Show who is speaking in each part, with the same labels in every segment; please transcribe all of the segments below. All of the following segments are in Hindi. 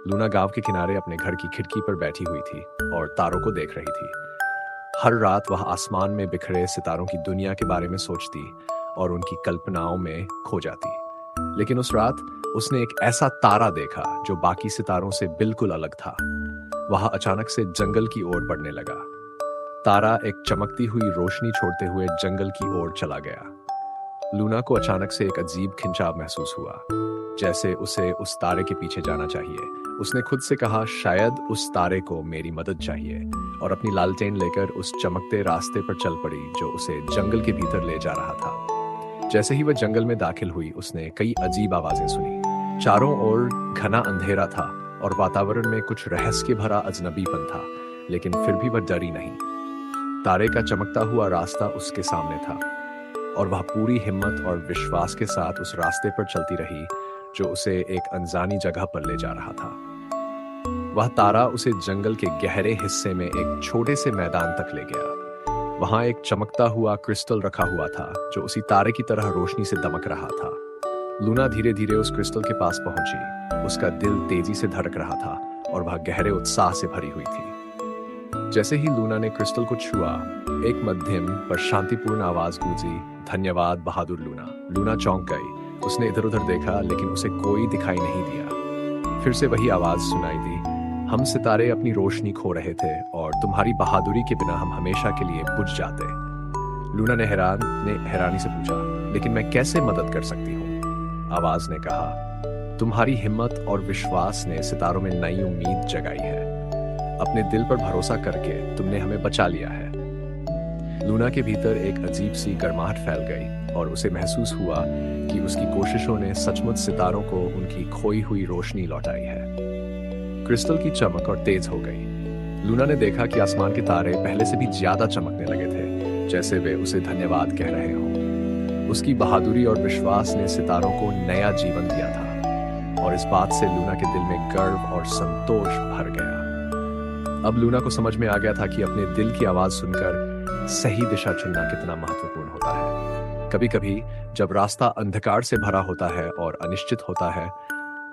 Speaker 1: लूना गांव के किनारे अपने घर की खिड़की पर बैठी हुई थी और तारों को देख रही थी। हर रात वह आसमान में बिखरे सितारों की दुनिया के बारे में सोचती और उनकी कल्पनाओं में खो जाती। लेकिन उस रात उसने एक ऐसा तारा देखा जो बाकी सितारों से बिल्कुल अलग था। वह अचानक से जंगल की ओर बढ़ने लगा। तारा एक चमकती हुई रोशनी छोड़ते हुए जंगल की ओर चला गया। लूना को अचानक से एक अजीब खिंचाव महसूस हुआ, जैसे उसे उस तारे के पीछे जाना चाहिए। उसने खुद से कहा, शायद उस तारे को मेरी मदद चाहिए, और अपनी लालटेन लेकर उस चमकते रास्ते पर चल पड़ी जो उसे जंगल के भीतर ले जा रहा था। जैसे ही वह जंगल में दाखिल हुई, उसने कई अजीब आवाजें सुनी। चारों ओर घना अंधेरा था और वातावरण में कुछ रहस्य भरा अजनबीपन था, लेकिन फिर भी वह डरी नहीं। तारे का चमकता हुआ रास्ता उसके सामने था और वह पूरी हिम्मत और विश्वास के साथ उस रास्ते पर चलती रही जो उसे एक अनजानी जगह पर ले जा रहा था। वह तारा उसे जंगल के गहरे हिस्से में एक छोटे से मैदान तक ले गया। वहां एक चमकता हुआ क्रिस्टल रखा हुआ था जो उसी तारे की तरह रोशनी से दमक रहा था। लूना धीरे धीरे उस क्रिस्टल के पास पहुंची। उसका दिल तेजी से धड़क रहा था और वह गहरे उत्साह से भरी हुई थी। जैसे ही लूना ने क्रिस्टल को छुआ, एक मध्यम पर शांतिपूर्ण आवाज गूंजी, धन्यवाद बहादुर लूना। लूना चौंक गई। उसने इधर उधर देखा, लेकिन उसे कोई दिखाई नहीं दिया। फिर से वही आवाज सुनाई दी, हम सितारे अपनी रोशनी खो रहे थे और तुम्हारी बहादुरी के बिना हम हमेशा के लिए बुझ जाते। लूना ने हैरानी से पूछा, लेकिन मैं कैसे मदद कर सकती हूँ? आवाज ने कहा, तुम्हारी हिम्मत और विश्वास ने सितारों में नई उम्मीद जगाई है। अपने दिल पर भरोसा करके तुमने हमें बचा लिया है। लूना के भीतर एक अजीब सी गर्माहट फैल गई और उसे महसूस हुआ कि उसकी कोशिशों ने सचमुच सितारों को उनकी खोई हुई रोशनी लौटाई है। क्रिस्टल की चमक और तेज हो गई। लूना ने देखा कि आसमान के तारे पहले से भी ज्यादा चमकने लगे थे, जैसे वे उसे धन्यवाद कह रहे हों। उसकी बहादुरी और विश्वास ने सितारों को नया जीवन दिया था और इस बात से लूना के दिल में गर्व और संतोष भर गया। अब लूना को समझ में आ गया था कि अपने दिल की आवाज सुनकर सही दिशा चुनना कितना महत्वपूर्ण होता है। कभी कभी जब रास्ता अंधकार से भरा होता है और अनिश्चित होता है,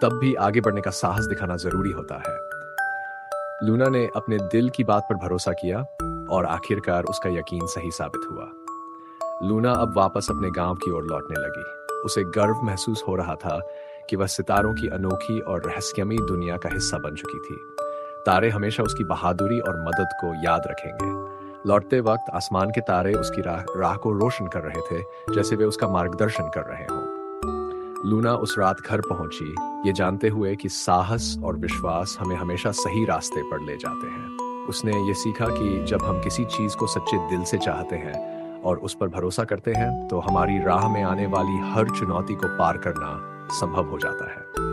Speaker 1: तब भी आगे बढ़ने का साहस दिखाना जरूरी होता है। लूना ने अपने दिल की बात पर भरोसा किया और आखिरकार उसका यकीन सही साबित हुआ। लूना अब वापस अपने गांव की ओर लौटने लगी। उसे गर्व महसूस हो रहा था कि वह सितारों की अनोखी और रहस्यमयी दुनिया का हिस्सा बन चुकी थी। तारे हमेशा उसकी बहादुरी और मदद को याद रखेंगे। लौटते वक्त आसमान के तारे उसकी राह को रोशन कर रहे थे, जैसे वे उसका मार्गदर्शन कर रहे हों। लूना उस रात घर पहुंची, ये जानते हुए कि साहस और विश्वास हमें हमेशा सही रास्ते पर ले जाते हैं। उसने ये सीखा कि जब हम किसी चीज को सच्चे दिल से चाहते हैं और उस पर भरोसा करते हैं, तो हमारी राह में आने वाली हर चुनौती को पार करना संभव हो जाता है।